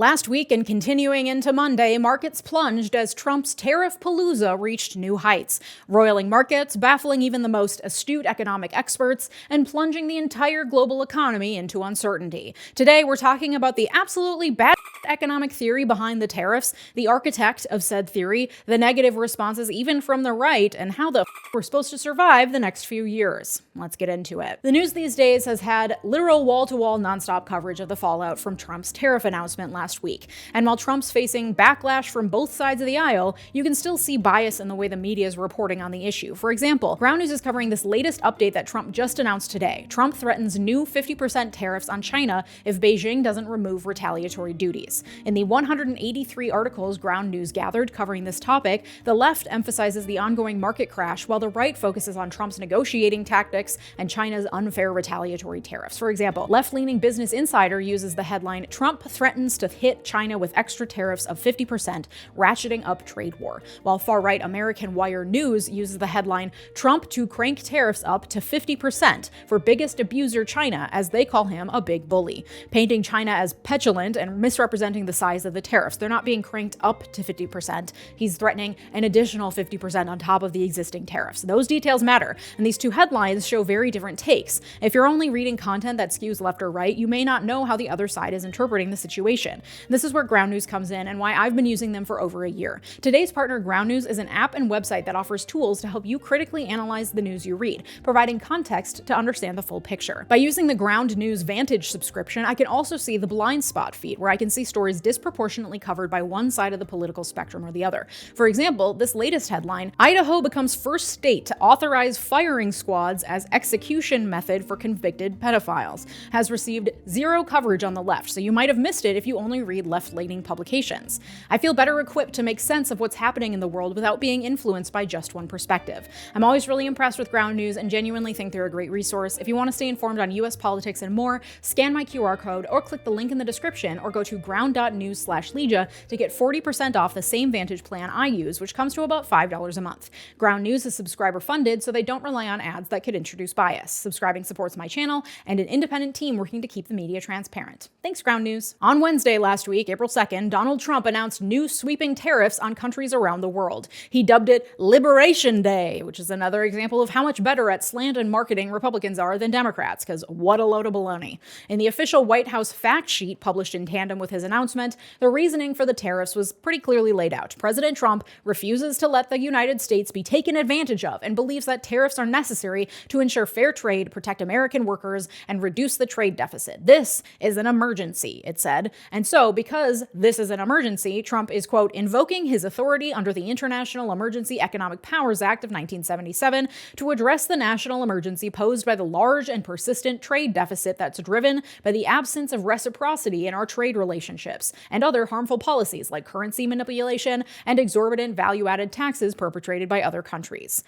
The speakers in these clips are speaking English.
Last week and continuing into Monday, markets plunged as Trump's tariff palooza reached new heights, roiling markets, baffling even the most astute economic experts, and plunging the entire global economy into uncertainty. Today, we're talking about the absolutely bad economic theory behind the tariffs, the architect of said theory, the negative responses even from the right, and how the we're supposed to survive the next few years. Let's get into it. The news these days has had literal wall-to-wall nonstop coverage of the fallout from Trump's tariff announcement last week. And while Trump's facing backlash from both sides of the aisle, you can still see bias in the way the media is reporting on the issue. For example, Ground News is covering this latest update that Trump just announced today. Trump threatens new 50% tariffs on China if Beijing doesn't remove retaliatory duties. In the 183 articles Ground News gathered covering this topic, the left emphasizes the ongoing market crash while the right focuses on Trump's negotiating tactics and China's unfair retaliatory tariffs. For example, left-leaning Business Insider uses the headline, "Trump threatens to hit China with extra tariffs of 50%, ratcheting up trade war," while far-right American Wire News uses the headline, "Trump to crank tariffs up to 50% for biggest abuser China as they call him a big bully," painting China as petulant and misrepresenting the size of the tariffs. They're not being cranked up to 50%. He's threatening an additional 50% on top of the existing tariffs. Those details matter, and these two headlines show very different takes. If you're only reading content that skews left or right, you may not know how the other side is interpreting the situation. This is where Ground News comes in and why I've been using them for over a year. Today's partner, Ground News, is an app and website that offers tools to help you critically analyze the news you read, providing context to understand the full picture. By using the Ground News Vantage subscription, I can also see the blind spot feed, where I can see stories disproportionately covered by one side of the political spectrum or the other. For example, this latest headline, "Idaho becomes first state to authorize firing squads as execution method for convicted pedophiles," has received zero coverage on the left, so you might have missed it if you only read left-leaning publications. I feel better equipped to make sense of what's happening in the world without being influenced by just one perspective. I'm always really impressed with Ground News and genuinely think they're a great resource. If you want to stay informed on US politics and more, scan my QR code or click the link in the description or go to ground.news/Leeja to get 40% off the same Vantage plan I use, which comes to about $5 a month. Ground News is subscriber funded, so they don't rely on ads that could introduce bias. Subscribing supports my channel and an independent team working to keep the media transparent. Thanks, Ground News. On Wednesday last week, April 2nd, Donald Trump announced new sweeping tariffs on countries around the world. He dubbed it Liberation Day, which is another example of how much better at slant and marketing Republicans are than Democrats, because what a load of baloney. In the official White House fact sheet published in tandem with his announcement, the reasoning for the tariffs was pretty clearly laid out. President Trump refuses to let the United States be taken advantage of and believes that tariffs are necessary to ensure fair trade, protect American workers, and reduce the trade deficit. This is an emergency, it said. And so, because this is an emergency, Trump is, quote, invoking his authority under the International Emergency Economic Powers Act of 1977 to address the national emergency posed by the large and persistent trade deficit that's driven by the absence of reciprocity in our trade relationships and other harmful policies like currency manipulation and exorbitant value-added taxes perpetrated by other countries.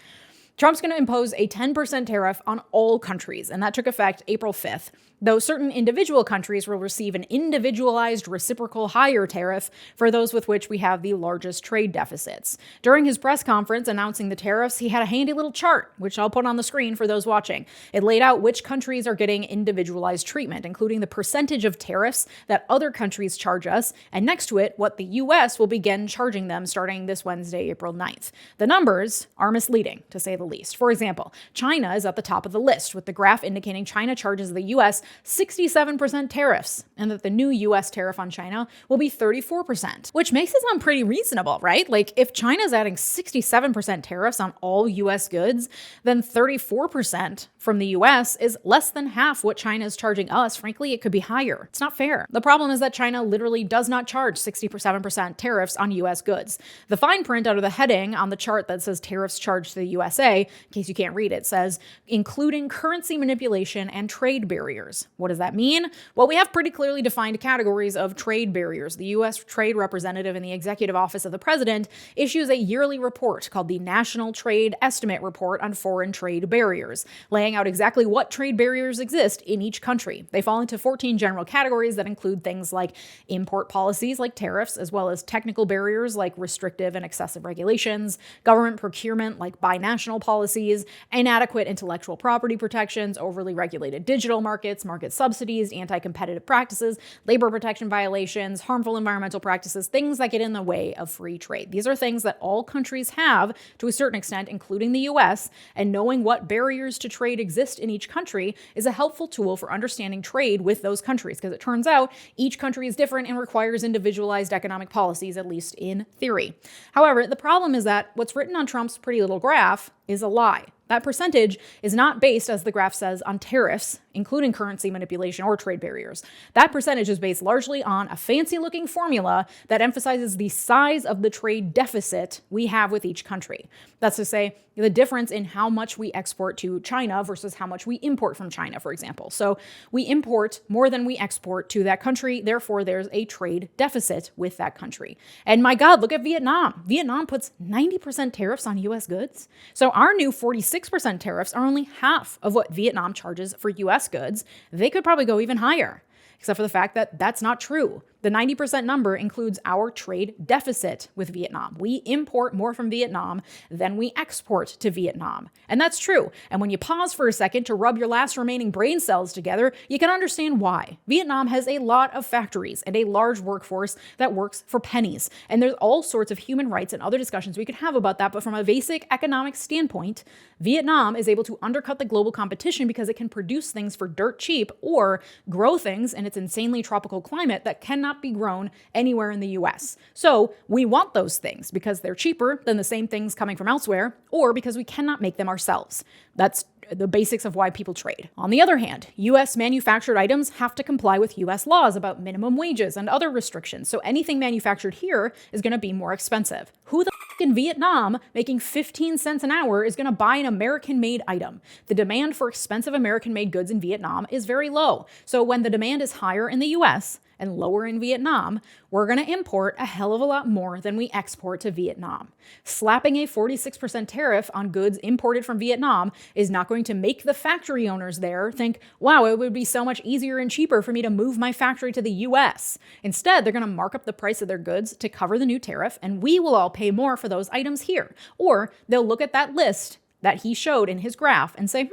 Trump's going to impose a 10% tariff on all countries, and that took effect April 5th, though certain individual countries will receive an individualized reciprocal higher tariff for those with which we have the largest trade deficits. During his press conference announcing the tariffs, he had a handy little chart, which I'll put on the screen for those watching. It laid out which countries are getting individualized treatment, including the percentage of tariffs that other countries charge us, and next to it, what the US will begin charging them starting this Wednesday, April 9th. The numbers are misleading, to say the least. For example, China is at the top of the list, with the graph indicating China charges the US 67% tariffs, and that the new US tariff on China will be 34%, which makes it sound pretty reasonable, right? Like, if China's adding 67% tariffs on all US goods, then 34% from the US is less than half what China is charging us. Frankly, it could be higher. It's not fair. The problem is that China literally does not charge 67% tariffs on US goods. The fine print under the heading on the chart that says tariffs charged to the USA, in case you can't read it, says, including currency manipulation and trade barriers. What does that mean? Well, we have pretty clearly defined categories of trade barriers. The U.S. Trade Representative in the Executive Office of the President issues a yearly report called the National Trade Estimate Report on Foreign Trade Barriers, laying out exactly what trade barriers exist in each country. They fall into 14 general categories that include things like import policies like tariffs, as well as technical barriers like restrictive and excessive regulations, government procurement like binational policies, inadequate intellectual property protections, overly regulated digital markets, market subsidies, anti-competitive practices, labor protection violations, harmful environmental practices, things that get in the way of free trade. These are things that all countries have to a certain extent, including the US, and knowing what barriers to trade exist in each country is a helpful tool for understanding trade with those countries, because it turns out each country is different and requires individualized economic policies, at least in theory. However, the problem is that what's written on Trump's pretty little graph is a lie. That percentage is not based, as the graph says, on tariffs, including currency manipulation or trade barriers. That percentage is based largely on a fancy-looking formula that emphasizes the size of the trade deficit we have with each country. That's to say, the difference in how much we export to China versus how much we import from China, for example. So we import more than we export to that country, therefore there's a trade deficit with that country. And my God, look at Vietnam. Vietnam puts 90% tariffs on US goods. So our new 46% tariffs are only half of what Vietnam charges for US goods. They could probably go even higher, except for the fact that that's not true. The 90% number includes our trade deficit with Vietnam. We import more from Vietnam than we export to Vietnam. And that's true. And when you pause for a second to rub your last remaining brain cells together, you can understand why. Vietnam has a lot of factories and a large workforce that works for pennies. And there's all sorts of human rights and other discussions we could have about that. But from a basic economic standpoint, Vietnam is able to undercut the global competition because it can produce things for dirt cheap or grow things in its insanely tropical climate that cannot be grown anywhere in the US. So we want those things because they're cheaper than the same things coming from elsewhere, or because we cannot make them ourselves. That's the basics of why people trade. On the other hand, US manufactured items have to comply with US laws about minimum wages and other restrictions. So anything manufactured here is going to be more expensive. Who the f in Vietnam making 15 cents an hour is going to buy an American-made item? The demand for expensive American-made goods in Vietnam is very low. So when the demand is higher in the US and lower in Vietnam, we're going to import a hell of a lot more than we export to Vietnam. Slapping a 46% tariff on goods imported from Vietnam is not going to make the factory owners there think, wow, it would be so much easier and cheaper for me to move my factory to the US. Instead, they're going to mark up the price of their goods to cover the new tariff, and we will all pay more for those items here. Or they'll look at that list that he showed in his graph and say,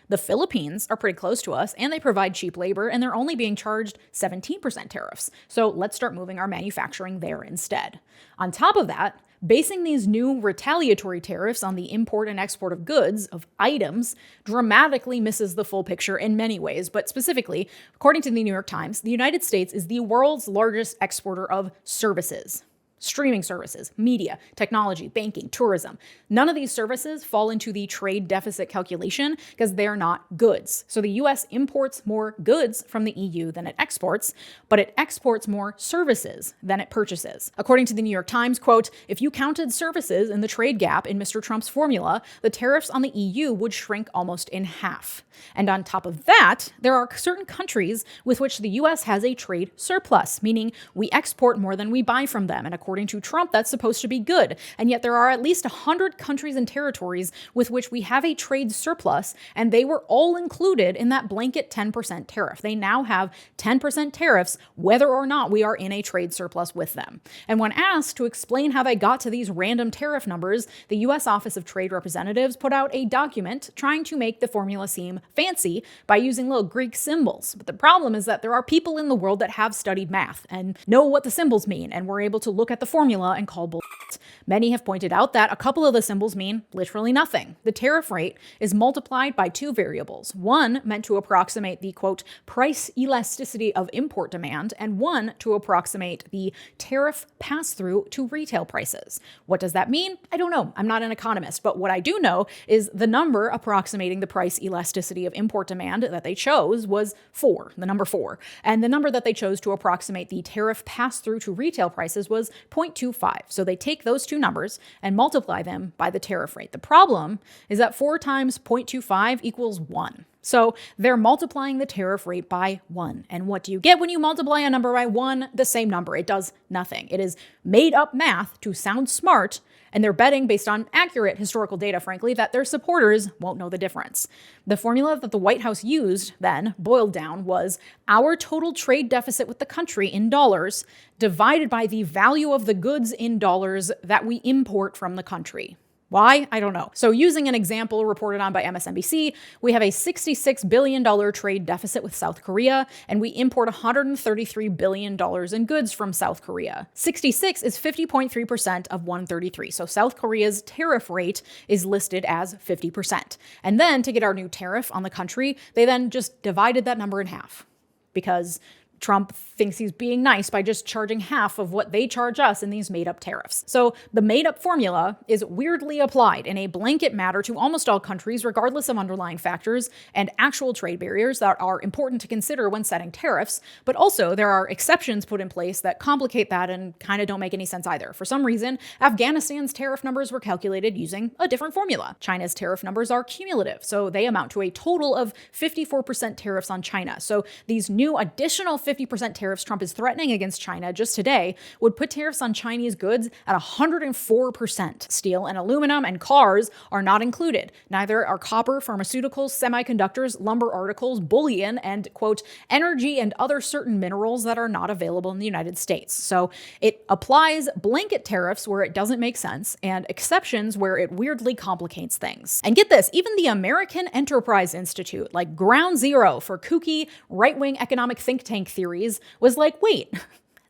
the Philippines are pretty close to us and they provide cheap labor and they're only being charged 17% tariffs. So let's start moving our manufacturing there instead. On top of that, basing these new retaliatory tariffs on the import and export of goods, of items, dramatically misses the full picture in many ways. But specifically, according to the New York Times, the United States is the world's largest exporter of services. Streaming services, media, technology, banking, tourism. None of these services fall into the trade deficit calculation because they're not goods. So the US imports more goods from the EU than it exports, but it exports more services than it purchases. According to the New York Times, quote, if you counted services in the trade gap in Mr. Trump's formula, the tariffs on the EU would shrink almost in half. And on top of that, there are certain countries with which the US has a trade surplus, meaning we export more than we buy from them. And according to Trump, that's supposed to be good. And yet there are at least 100 countries and territories with which we have a trade surplus, and they were all included in that blanket 10% tariff. They now have 10% tariffs, whether or not we are in a trade surplus with them. And when asked to explain how they got to these random tariff numbers, the US Office of Trade Representatives put out a document trying to make the formula seem fancy by using little Greek symbols. But the problem is that there are people in the world that have studied math and know what the symbols mean, and were able to look at the formula and call bullshit. Many have pointed out that a couple of the symbols mean literally nothing. The tariff rate is multiplied by two variables, one meant to approximate the, quote, price elasticity of import demand, and one to approximate the tariff pass-through to retail prices. What does that mean? I don't know. I'm not an economist, but what I do know is the number approximating the price elasticity of import demand that they chose was 4, the number 4. And the number that they chose to approximate the tariff pass-through to retail prices was 0.25. So they take those two numbers and multiply them by the tariff rate. The problem is that 4 times 0.25 equals 1. So they're multiplying the tariff rate by 1. And what do you get when you multiply a number by 1? The same number. It does nothing. It is made up math to sound smart, and they're betting, based on accurate historical data, frankly, that their supporters won't know the difference. The formula that the White House used then, boiled down, was our total trade deficit with the country in dollars divided by the value of the goods in dollars that we import from the country. Why? I don't know. So using an example reported on by MSNBC, we have a $66 billion trade deficit with South Korea, and we import $133 billion in goods from South Korea. 66 is 50.3% of 133. So South Korea's tariff rate is listed as 50%. And then to get our new tariff on the country, they then just divided that number in half because Trump thinks he's being nice by just charging half of what they charge us in these made-up tariffs. So the made-up formula is weirdly applied in a blanket manner to almost all countries, regardless of underlying factors and actual trade barriers that are important to consider when setting tariffs. But also there are exceptions put in place that complicate that and kind of don't make any sense either. For some reason, Afghanistan's tariff numbers were calculated using a different formula. China's tariff numbers are cumulative, so they amount to a total of 54% tariffs on China. So these new additional 50% tariffs Trump is threatening against China just today would put tariffs on Chinese goods at 104%. Steel and aluminum and cars are not included. Neither are copper, pharmaceuticals, semiconductors, lumber articles, bullion, and, quote, energy and other certain minerals that are not available in the United States. So it applies blanket tariffs where it doesn't make sense and exceptions where it weirdly complicates things. And get this, even the American Enterprise Institute, like ground zero for kooky right-wing economic think tank theories, was like, wait,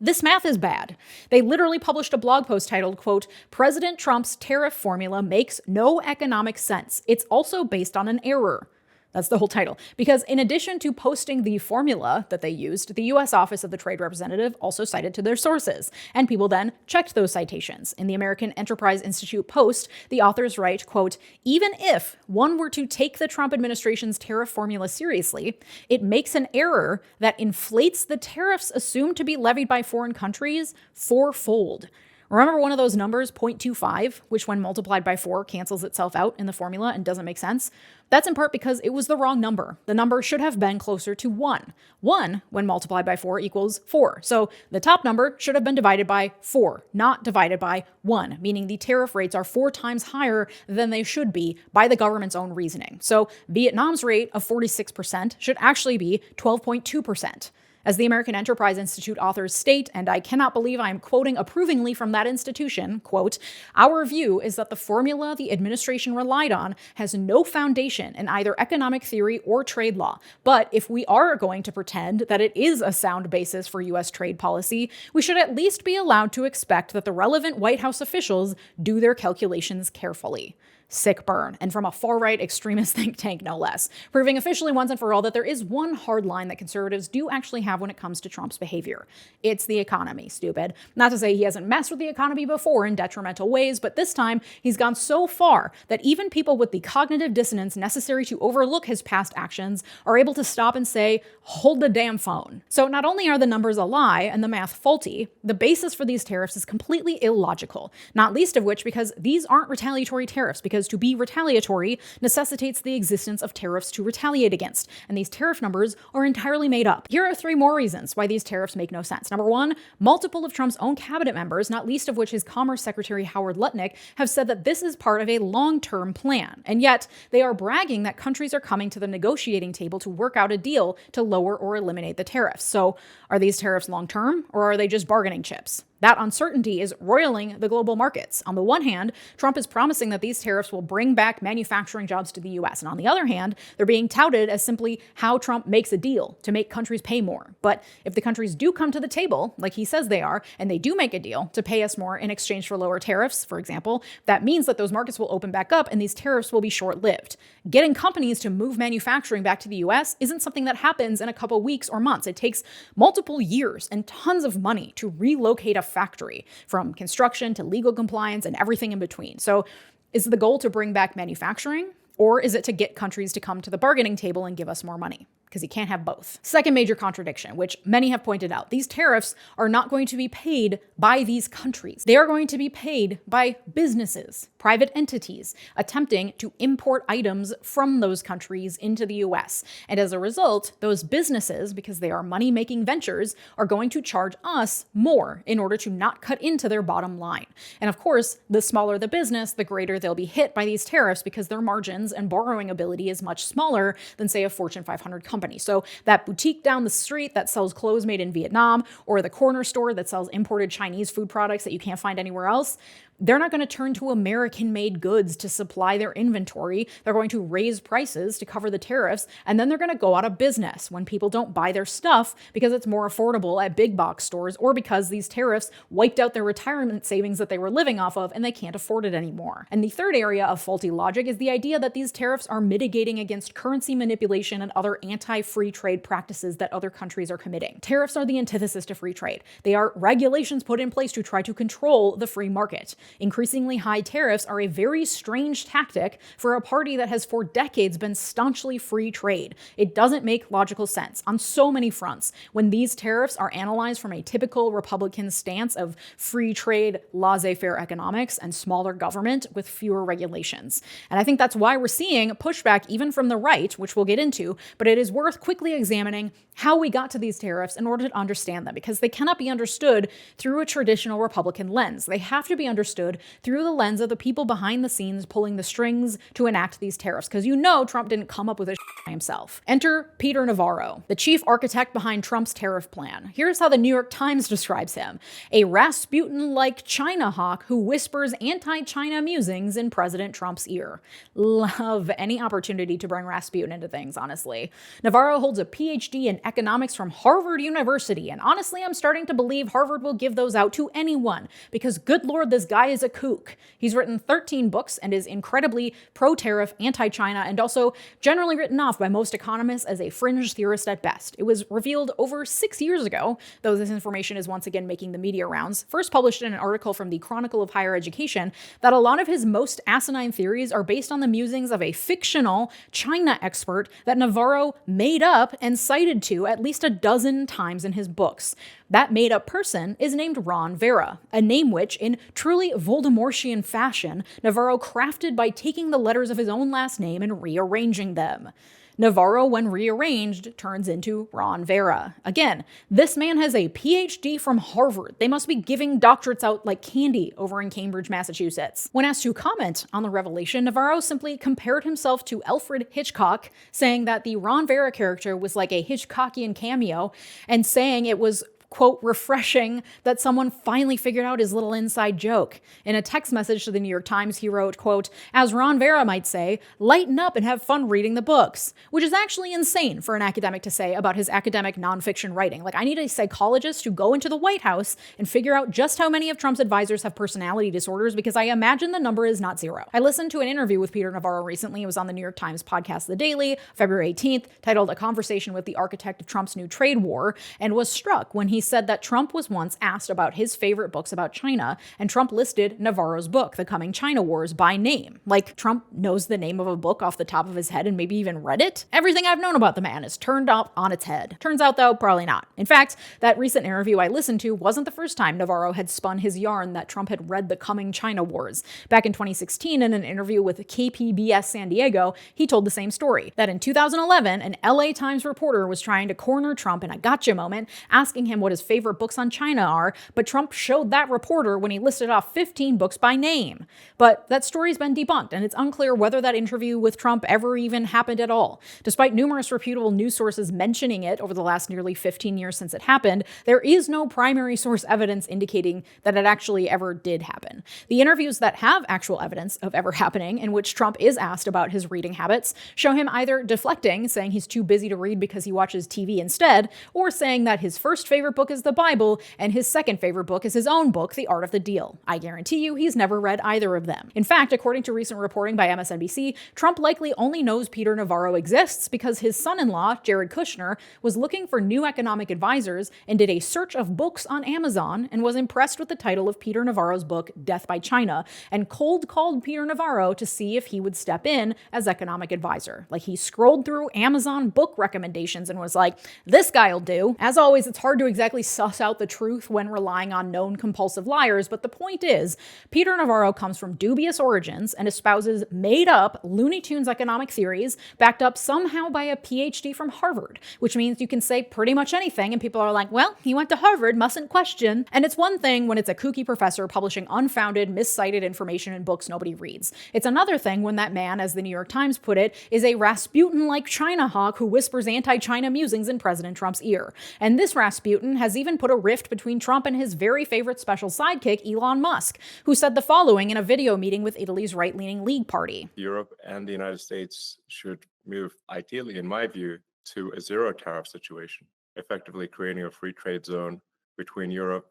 this math is bad. They literally published a blog post titled, quote, "President Trump's tariff formula makes no economic sense. It's also based on an error." That's the whole title. Because in addition to posting the formula that they used, the U.S. Office of the Trade Representative also cited to their sources, and people then checked those citations. In the American Enterprise Institute post, the authors write, quote, "Even if one were to take the Trump administration's tariff formula seriously, it makes an error that inflates the tariffs assumed to be levied by foreign countries fourfold." Remember one of those numbers, 0.25, which when multiplied by 4 cancels itself out in the formula and doesn't make sense? That's in part because it was the wrong number. The number should have been closer to 1. 1, when multiplied by 4, equals 4. So the top number should have been divided by 4, not divided by 1, meaning the tariff rates are 4 times higher than they should be by the government's own reasoning. So Vietnam's rate of 46% should actually be 12.2%. As the American Enterprise Institute authors state, and I cannot believe I am quoting approvingly from that institution, quote, "Our view is that the formula the administration relied on has no foundation in either economic theory or trade law. But if we are going to pretend that it is a sound basis for U.S. trade policy, we should at least be allowed to expect that the relevant White House officials do their calculations carefully." Sick burn, and from a far-right extremist think tank, no less, proving officially once and for all that there is one hard line that conservatives do actually have when it comes to Trump's behavior. It's the economy, stupid. Not to say he hasn't messed with the economy before in detrimental ways, but this time he's gone so far that even people with the cognitive dissonance necessary to overlook his past actions are able to stop and say, hold the damn phone. So not only are the numbers a lie and the math faulty, the basis for these tariffs is completely illogical, not least of which because these aren't retaliatory tariffs, because to be retaliatory necessitates the existence of tariffs to retaliate against, and these tariff numbers are entirely made up. Here are 3 more reasons why these tariffs make no sense. Number 1, multiple of Trump's own cabinet members, not least of which his Commerce Secretary 𝗓𝗏𝗏𝗧, have said that this is part of a long-term plan, and yet they are bragging that countries are coming to the negotiating table to work out a deal to lower or eliminate the tariffs. So are these tariffs long-term, or are they just bargaining chips? That uncertainty is roiling the global markets. On the one hand, Trump is promising that these tariffs will bring back manufacturing jobs to the US. And on the other hand, they're being touted as simply how Trump makes a deal to make countries pay more. But if the countries do come to the table, like he says they are, and they do make a deal to pay us more in exchange for lower tariffs, for example, that means that those markets will open back up and these tariffs will be short-lived. Getting companies to move manufacturing back to the US isn't something that happens in a couple weeks or months. It takes multiple years and tons of money to relocate a factory, from construction to legal compliance and everything in between. So is the goal to bring back manufacturing, or is it to get countries to come to the bargaining table and give us more money? Because you can't have both. Second major contradiction, which many have pointed out, these tariffs are not going to be paid by these countries. They are going to be paid by businesses, private entities, attempting to import items from those countries into the US. And as a result, those businesses, because they are money-making ventures, are going to charge us more in order to not cut into their bottom line. And of course, the smaller the business, the greater they'll be hit by these tariffs because their margins and borrowing ability is much smaller than, say, a Fortune 500 company. So that boutique down the street that sells clothes made in Vietnam, or the corner store that sells imported Chinese food products that you can't find anywhere else, They're not going to turn to American-made goods to supply their inventory. They're going to raise prices to cover the tariffs, and then they're going to go out of business when people don't buy their stuff because it's more affordable at big box stores or because these tariffs wiped out their retirement savings that they were living off of and they can't afford it anymore. And the third area of faulty logic is the idea that these tariffs are mitigating against currency manipulation and other anti-free trade practices that other countries are committing. Tariffs are the antithesis to free trade. They are regulations put in place to try to control the free market. Increasingly high tariffs are a very strange tactic for a party that has for decades been staunchly free trade. It doesn't make logical sense on so many fronts when these tariffs are analyzed from a typical Republican stance of free trade, laissez-faire economics, and smaller government with fewer regulations. And I think that's why we're seeing pushback even from the right, which we'll get into, but it is worth quickly examining how we got to these tariffs in order to understand them, because they cannot be understood through a traditional Republican lens. They have to be understood through the lens of the people behind the scenes pulling the strings to enact these tariffs, because Trump didn't come up with this by himself. Enter Peter Navarro, the chief architect behind Trump's tariff plan. Here's how the New York Times describes him: a Rasputin-like China hawk who whispers anti-China musings in President Trump's ear. Love any opportunity to bring Rasputin into things, honestly. Navarro holds a PhD in economics from Harvard University, and honestly, I'm starting to believe Harvard will give those out to anyone, because good lord, this guy is a kook. He's written 13 books and is incredibly pro-tariff, anti-China, and also generally written off by most economists as a fringe theorist at best. It was revealed over 6 years ago, though this information is once again making the media rounds, first published in an article from the Chronicle of Higher Education, that a lot of his most asinine theories are based on the musings of a fictional China expert that Navarro made up and cited to at least a dozen times in his books. That made-up person is named Ron Vera, a name which, in truly Voldemortian fashion, Navarro crafted by taking the letters of his own last name and rearranging them. Navarro, when rearranged, turns into Ron Vera. Again, this man has a PhD from Harvard. They must be giving doctorates out like candy over in Cambridge, Massachusetts. When asked to comment on the revelation, Navarro simply compared himself to Alfred Hitchcock, saying that the Ron Vera character was like a Hitchcockian cameo, and saying it was, quote, refreshing that someone finally figured out his little inside joke. In a text message to the New York Times, he wrote, quote, as Ron Vera might say, lighten up and have fun reading the books, which is actually insane for an academic to say about his academic nonfiction writing. Like, I need a psychologist to go into the White House and figure out just how many of Trump's advisors have personality disorders, because I imagine the number is not zero. I listened to an interview with Peter Navarro recently. It was on the New York Times podcast The Daily, February 18th, titled A Conversation with the Architect of Trump's New Trade War, and was struck when he said that Trump was once asked about his favorite books about China, and Trump listed Navarro's book, The Coming China Wars, by name. Like, Trump knows the name of a book off the top of his head and maybe even read it? Everything I've known about the man is turned up on its head. Turns out, though, probably not. In fact, that recent interview I listened to wasn't the first time Navarro had spun his yarn that Trump had read The Coming China Wars. Back in 2016, in an interview with KPBS San Diego, he told the same story, that in 2011, an LA Times reporter was trying to corner Trump in a gotcha moment, asking him what his favorite books on China are, but Trump showed that reporter when he listed off 15 books by name. But that story's been debunked, and it's unclear whether that interview with Trump ever even happened at all. Despite numerous reputable news sources mentioning it over the last nearly 15 years since it happened, there is no primary source evidence indicating that it actually ever did happen. The interviews that have actual evidence of ever happening, in which Trump is asked about his reading habits, show him either deflecting, saying he's too busy to read because he watches TV instead, or saying that his first favorite book is the Bible, and his second favorite book is his own book, The Art of the Deal. I guarantee you he's never read either of them. In fact, according to recent reporting by MSNBC, Trump likely only knows Peter Navarro exists because his son-in-law, Jared Kushner, was looking for new economic advisors and did a search of books on Amazon and was impressed with the title of Peter Navarro's book, Death by China, and cold called Peter Navarro to see if he would step in as economic advisor. Like, he scrolled through Amazon book recommendations and was like, this guy'll do. As always, it's hard to exactly suss out the truth when relying on known compulsive liars, but the point is, Peter Navarro comes from dubious origins and espouses made-up Looney Tunes economic theories backed up somehow by a PhD from Harvard, which means you can say pretty much anything and people are like, well, he went to Harvard, mustn't question. And it's one thing when it's a kooky professor publishing unfounded, miscited information in books nobody reads. It's another thing when that man, as the New York Times put it, is a Rasputin-like China hawk who whispers anti-China musings in President Trump's ear. And this Rasputin has even put a rift between Trump and his very favorite special sidekick, Elon Musk, who said the following in a video meeting with Italy's right-leaning League Party. Europe and the United States should move, ideally, in my view, to a zero tariff situation, effectively creating a free trade zone between Europe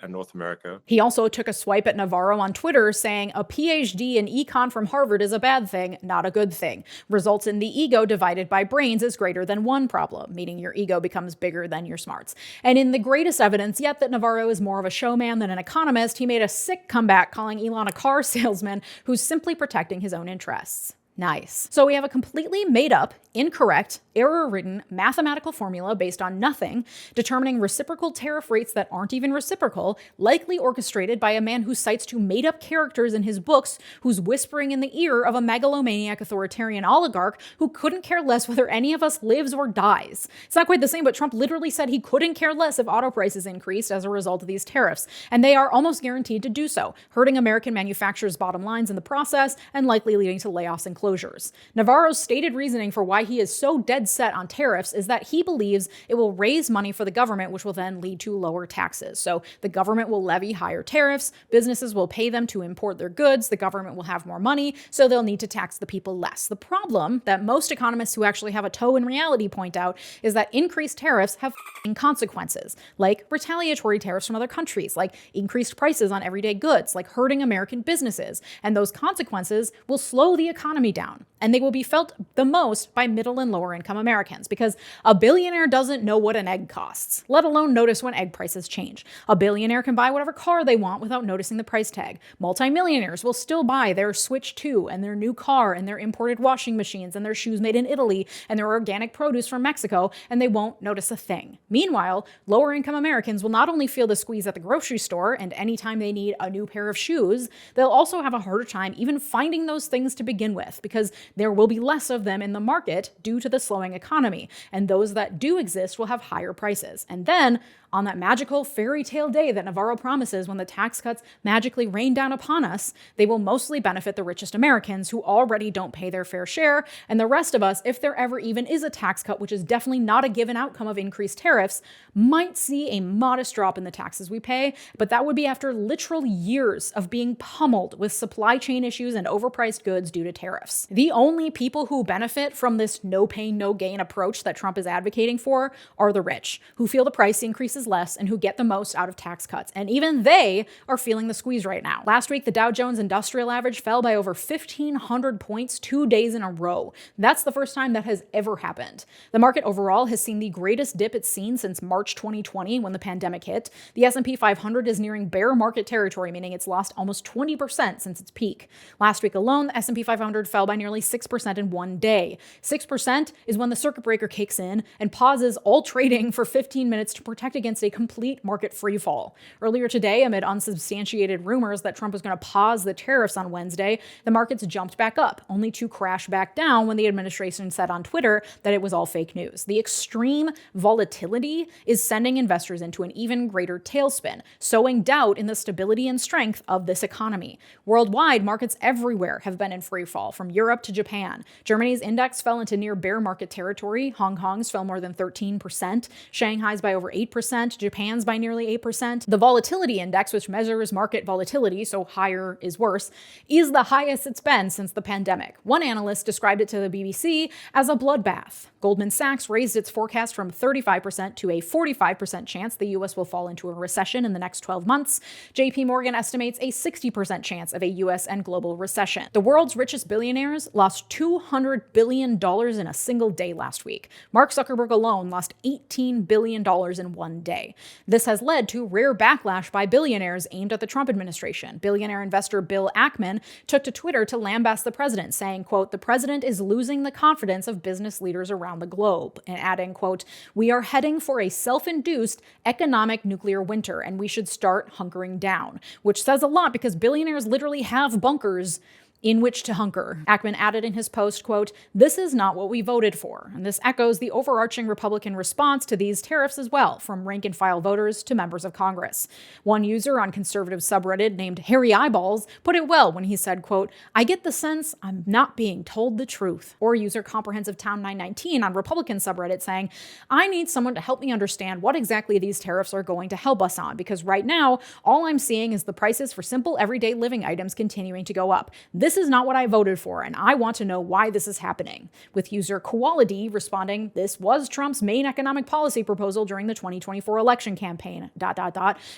and North America. He also took a swipe at Navarro on Twitter, saying a PhD in econ from Harvard is a bad thing, not a good thing. Results in the ego divided by brains is greater than one problem, meaning your ego becomes bigger than your smarts. And in the greatest evidence yet that Navarro is more of a showman than an economist, he made a sick comeback calling Elon a car salesman who's simply protecting his own interests. Nice. So we have a completely made up, incorrect, error-ridden mathematical formula based on nothing, determining reciprocal tariff rates that aren't even reciprocal, likely orchestrated by a man who cites two made-up characters in his books, who's whispering in the ear of a megalomaniac authoritarian oligarch who couldn't care less whether any of us lives or dies. It's not quite the same, but Trump literally said he couldn't care less if auto prices increased as a result of these tariffs, and they are almost guaranteed to do so, hurting American manufacturers' bottom lines in the process and likely leading to layoffs and closures. Navarro's stated reasoning for why he is so dead set on tariffs is that he believes it will raise money for the government, which will then lead to lower taxes. So the government will levy higher tariffs, businesses will pay them to import their goods, the government will have more money, so they'll need to tax the people less. The problem that most economists who actually have a toe in reality point out is that increased tariffs have consequences, like retaliatory tariffs from other countries, like increased prices on everyday goods, like hurting American businesses. And those consequences will slow the economy down, and they will be felt the most by middle and lower income Americans, because a billionaire doesn't know what an egg costs, let alone notice when egg prices change. A billionaire can buy whatever car they want without noticing the price tag. Multimillionaires will still buy their Switch 2 and their new car and their imported washing machines and their shoes made in Italy and their organic produce from Mexico, and they won't notice a thing. Meanwhile, lower income Americans will not only feel the squeeze at the grocery store and anytime they need a new pair of shoes, they'll also have a harder time even finding those things to begin with, because there will be less of them in the market due to the slowing economy, and those that do exist will have higher prices. And then, on that magical fairy tale day that Navarro promises when the tax cuts magically rain down upon us, they will mostly benefit the richest Americans who already don't pay their fair share, and the rest of us, if there ever even is a tax cut, which is definitely not a given outcome of increased tariffs, might see a modest drop in the taxes we pay, but that would be after literal years of being pummeled with supply chain issues and overpriced goods due to tariffs. The only people who benefit from this no pain, no gain approach that Trump is advocating for are the rich, who feel the price increases less and who get the most out of tax cuts. And even they are feeling the squeeze right now. Last week, the Dow Jones Industrial Average fell by over 1,500 points 2 days in a row. That's the first time that has ever happened. The market overall has seen the greatest dip it's seen since March 2020 when the pandemic hit. The S&P 500 is nearing bear market territory, meaning it's lost almost 20% since its peak. Last week alone, the S&P 500 fell by nearly 6% in one day. 6% is when the circuit breaker kicks in and pauses all trading for 15 minutes to protect against a complete market freefall. Earlier today, amid unsubstantiated rumors that Trump was going to pause the tariffs on Wednesday, the markets jumped back up, only to crash back down when the administration said on Twitter that it was all fake news. The extreme volatility is sending investors into an even greater tailspin, sowing doubt in the stability and strength of this economy. Worldwide, markets everywhere have been in freefall, from Europe to Japan. Germany's index fell into near bear market territory. Hong Kong's fell more than 13%. Shanghai's by over 8%. Japan's by nearly 8%. The volatility index, which measures market volatility, so higher is worse, is the highest it's been since the pandemic. One analyst described it to the BBC as a bloodbath. Goldman Sachs raised its forecast from 35% to a 45% chance the US will fall into a recession in the next 12 months. JP Morgan estimates a 60% chance of a US and global recession. The world's richest billionaires lost $200 billion in a single day last week. Mark Zuckerberg alone lost $18 billion in one day. This has led to rare backlash by billionaires aimed at the Trump administration. Billionaire investor Bill Ackman took to Twitter to lambaste the president, saying, quote, "The president is losing the confidence of business leaders around the globe," and adding, quote, "We are heading for a self-induced economic nuclear winter, and we should start hunkering down," which says a lot because billionaires literally have bunkers in which to hunker. Ackman added in his post, quote, "This is not what we voted for." And this echoes the overarching Republican response to these tariffs as well, from rank-and-file voters to members of Congress. One user on conservative subreddit named 𝗓𝗓𝗡𝗧𝗏 put it well when he said, quote, "I get the sense I'm not being told the truth." Or user Comprehensive Town 919 on Republican subreddit saying, "I need someone to help me understand what exactly these tariffs are going to help us on, because right now, all I'm seeing is the prices for simple everyday living items continuing to go up. This is not what I voted for, and I want to know why this is happening." With user 𝗬𝗬𝗓 responding, "This was Trump's main economic policy proposal during the 2024 election campaign, ..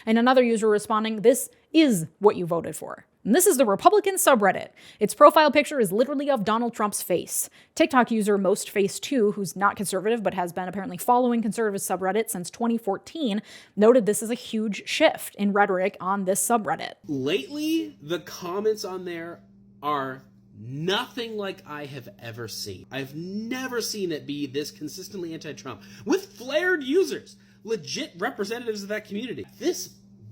And another user responding, "This is what you voted for." And this is the Republican subreddit. Its profile picture is literally of Donald Trump's face. TikTok user MostFace2, who's not conservative but has been apparently following conservative subreddit since 2014, noted this is a huge shift in rhetoric on this subreddit. Lately, the comments on there are nothing like I have ever seen. I've never seen it be this consistently anti-Trump, with flared users, legit representatives of that community. This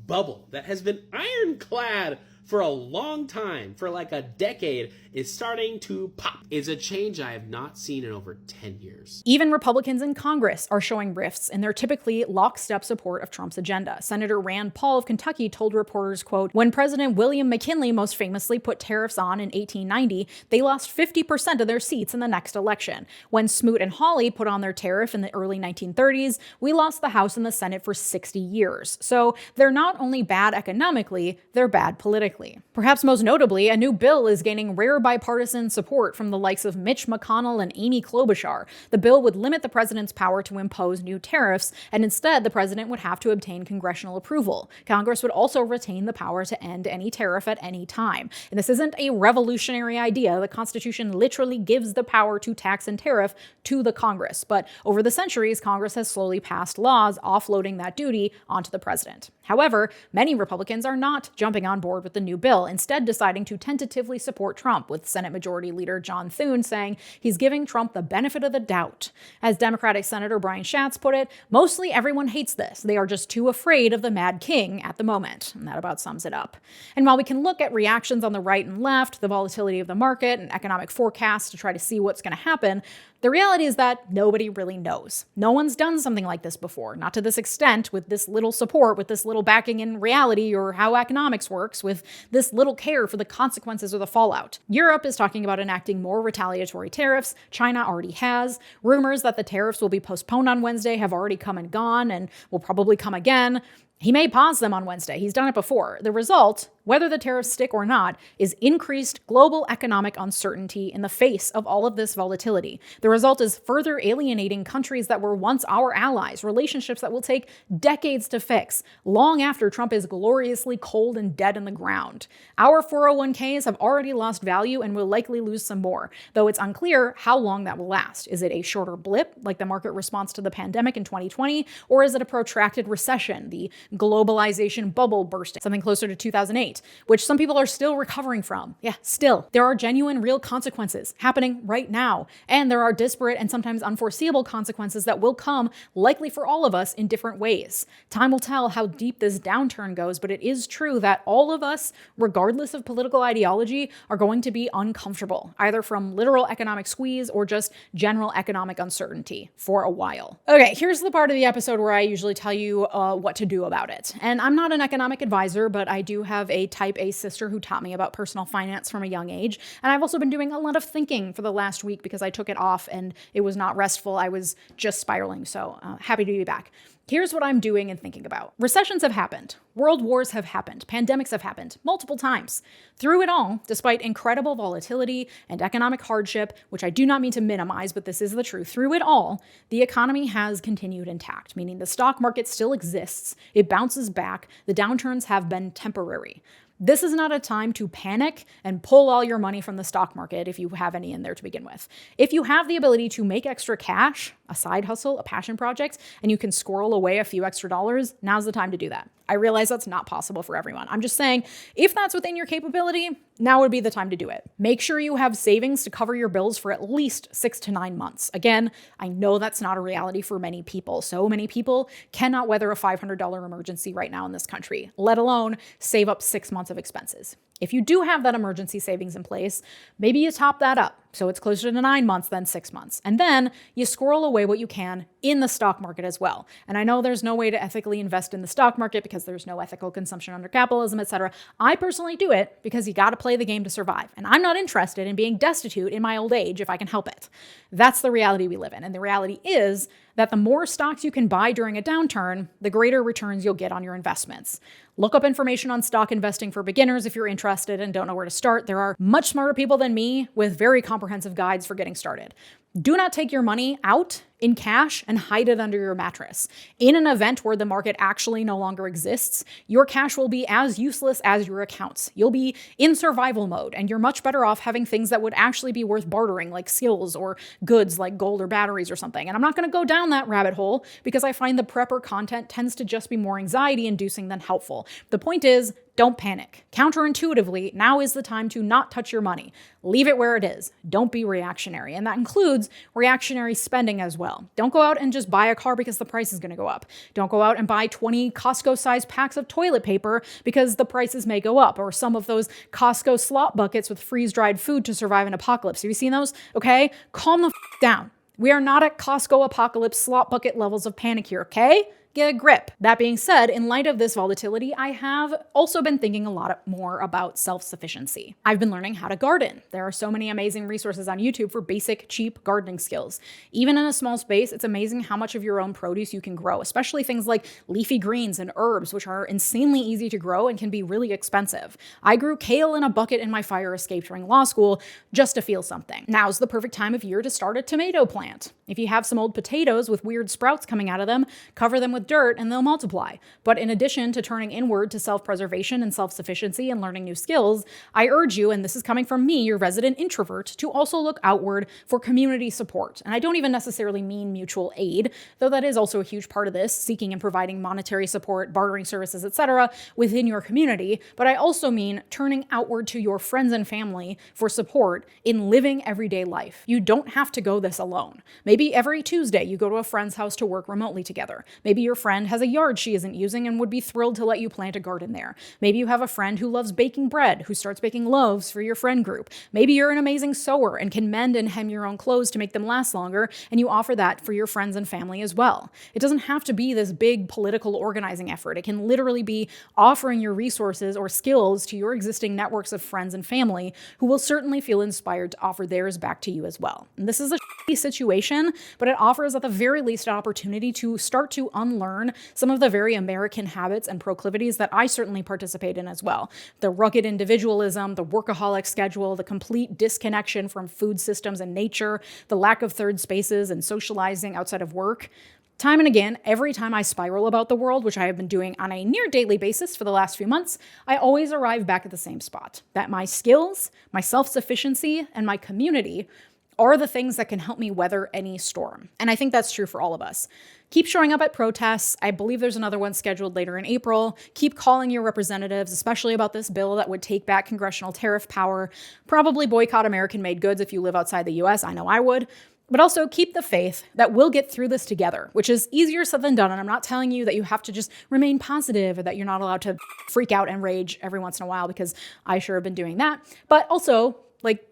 bubble that has been ironclad for a long time, for like a decade, is starting to pop. It's a change I have not seen in over 10 years. Even Republicans in Congress are showing rifts in their typically lockstep support of Trump's agenda. Senator Rand Paul of Kentucky told reporters, quote, "When President William McKinley most famously put tariffs on in 1890, they lost 50% of their seats in the next election. When Smoot and Hawley put on their tariff in the early 1930s, we lost the House and the Senate for 60 years. So they're not only bad economically, they're bad politically." Perhaps most notably, a new bill is gaining rare bipartisan support from the likes of Mitch McConnell and 𝗬𝗓𝗧𝗏. The bill would limit the president's power to impose new tariffs, and instead the president would have to obtain congressional approval. Congress would also retain the power to end any tariff at any time. And this isn't a revolutionary idea. The Constitution literally gives the power to tax and tariff to the Congress. But over the centuries, Congress has slowly passed laws offloading that duty onto the president. However, many Republicans are not jumping on board with the new bill, instead deciding to tentatively support Trump, with Senate Majority Leader John Thune saying he's giving Trump the benefit of the doubt. As Democratic Senator Brian Schatz put it, "Mostly everyone hates this. They are just too afraid of the Mad King at the moment." And that about sums it up. And while we can look at reactions on the right and left, the volatility of the market, and economic forecasts to try to see what's going to happen, the reality is that nobody really knows. No one's done something like this before, not to this extent, with this little support, with this little backing in reality or how economics works, with this little care for the consequences or the fallout. Europe is talking about enacting more retaliatory tariffs. China already has. Rumors that the tariffs will be postponed on Wednesday have already come and gone and will probably come again. He may pause them on Wednesday. He's done it before. The result, whether the tariffs stick or not, is increased global economic uncertainty in the face of all of this volatility. The result is further alienating countries that were once our allies, relationships that will take decades to fix, long after Trump is gloriously cold and dead in the ground. Our 401ks have already lost value and will likely lose some more, though it's unclear how long that will last. Is it a shorter blip, like the market response to the pandemic in 2020, or is it a protracted recession, the globalization bubble bursting, something closer to 2008, which some people are still recovering from? Yeah, still. There are genuine, real consequences happening right now, and there are disparate and sometimes unforeseeable consequences that will come, likely for all of us, in different ways. Time will tell how deep this downturn goes, but it is true that all of us, regardless of political ideology, are going to be uncomfortable, either from literal economic squeeze or just general economic uncertainty for a while. Okay, here's the part of the episode where I usually tell you what to do about it. And I'm not an economic advisor, but I do have a type A sister who taught me about personal finance from a young age. And I've also been doing a lot of thinking for the last week because I took it off and it was not restful. I was just spiraling. So happy to be back. Here's what I'm doing and thinking about. Recessions have happened. World wars have happened. Pandemics have happened multiple times. Through it all, despite incredible volatility and economic hardship, which I do not mean to minimize, but this is the truth, through it all, the economy has continued intact, meaning the stock market still exists, it bounces back, the downturns have been temporary. This is not a time to panic and pull all your money from the stock market if you have any in there to begin with. If you have the ability to make extra cash, a side hustle, a passion project, and you can squirrel away a few extra dollars, now's the time to do that. I realize that's not possible for everyone. I'm just saying, if that's within your capability, now would be the time to do it. Make sure you have savings to cover your bills for at least 6 to 9 months. Again, I know that's not a reality for many people. So many people cannot weather a $500 emergency right now in this country, let alone save up 6 months of expenses. If you do have that emergency savings in place, maybe you top that up so it's closer to 9 months than 6 months. And then you squirrel away what you can in the stock market as well. And I know there's no way to ethically invest in the stock market because there's no ethical consumption under capitalism, etc. I personally do it because you got to play the game to survive. And I'm not interested in being destitute in my old age if I can help it. That's the reality we live in. And the reality is that the more stocks you can buy during a downturn, the greater returns you'll get on your investments. Look up information on stock investing for beginners if you're interested and don't know where to start. There are much smarter people than me with very comprehensive guides for getting started. Do not take your money out in cash and hide it under your mattress. In an event where the market actually no longer exists, your cash will be as useless as your accounts. You'll be in survival mode, and you're much better off having things that would actually be worth bartering, like skills or goods like gold or batteries or something. And I'm not going to go down that rabbit hole because I find the prepper content tends to just be more anxiety-inducing than helpful. The point is, don't panic. Counterintuitively, now is the time to not touch your money. Leave it where it is. Don't be reactionary. And that includes reactionary spending as well. Don't go out and just buy a car because the price is going to go up. Don't go out and buy 20 Costco-sized packs of toilet paper because the prices may go up, or some of those Costco slop buckets with freeze-dried food to survive an apocalypse. Have you seen those? Okay? Calm the down. We are not at Costco apocalypse slop bucket levels of panic here, okay? Get a grip. That being said, in light of this volatility, I have also been thinking a lot more about self-sufficiency. I've been learning how to garden. There are so many amazing resources on YouTube for basic, cheap gardening skills. Even in a small space, it's amazing how much of your own produce you can grow, especially things like leafy greens and herbs, which are insanely easy to grow and can be really expensive. I grew kale in a bucket in my fire escape during law school just to feel something. Now's the perfect time of year to start a tomato plant. If you have some old potatoes with weird sprouts coming out of them, cover them with dirt and they'll multiply. But in addition to turning inward to self-preservation and self-sufficiency and learning new skills, I urge you, and this is coming from me, your resident introvert, to also look outward for community support. And I don't even necessarily mean mutual aid, though that is also a huge part of this, seeking and providing monetary support, bartering services, etc. within your community. But I also mean turning outward to your friends and family for support in living everyday life. You don't have to go this alone. Maybe every Tuesday you go to a friend's house to work remotely together. Maybe your friend has a yard she isn't using and would be thrilled to let you plant a garden there. Maybe you have a friend who loves baking bread, who starts baking loaves for your friend group. Maybe you're an amazing sewer and can mend and hem your own clothes to make them last longer, and you offer that for your friends and family as well. It doesn't have to be this big political organizing effort. It can literally be offering your resources or skills to your existing networks of friends and family who will certainly feel inspired to offer theirs back to you as well. And this is a shitty situation, but it offers at the very least an opportunity to start to unlearn some of the very American habits and proclivities that I certainly participate in as well. The rugged individualism, the workaholic schedule, the complete disconnection from food systems and nature, the lack of third spaces and socializing outside of work. Time and again, every time I spiral about the world, which I have been doing on a near daily basis for the last few months, I always arrive back at the same spot, that my skills, my self-sufficiency, and my community are the things that can help me weather any storm. And I think that's true for all of us. Keep showing up at protests. I believe there's another one scheduled later in April. Keep calling your representatives, especially about this bill that would take back congressional tariff power. Probably boycott American-made goods if you live outside the US. I know I would. But also keep the faith that we'll get through this together, which is easier said than done. And I'm not telling you that you have to just remain positive or that you're not allowed to freak out and rage every once in a while, because I sure have been doing that. But also,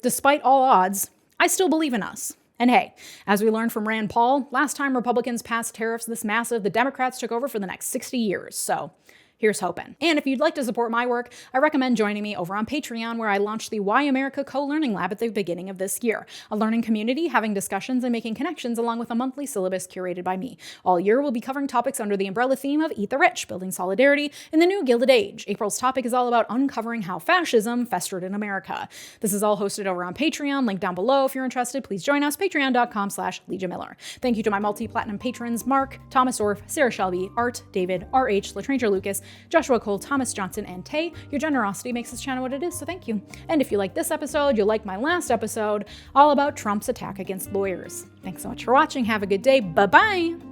despite all odds, I still believe in us. And hey, as we learned from Rand Paul, last time Republicans passed tariffs this massive, the Democrats took over for the next 60 years. So here's hoping. And if you'd like to support my work, I recommend joining me over on Patreon, where I launched the Why America Co-Learning Lab at the beginning of this year, a learning community having discussions and making connections along with a monthly syllabus curated by me. All year, we'll be covering topics under the umbrella theme of Eat the Rich, building solidarity in the new Gilded Age. April's topic is all about uncovering how fascism festered in America. This is all hosted over on Patreon, link down below if you're interested. Please join us, patreon.com/Leeja Miller. Thank you to my multi-platinum patrons, Mark, Thomas Orff, Sarah Shelby, Art, David, RH, Latranger Lucas, Joshua Cole, Thomas Johnson, and Tay. Your generosity makes this channel what it is, so thank you. And if you like this episode, you'll like my last episode, all about Trump's attack against lawyers. Thanks so much for watching. Have a good day. Bye-bye.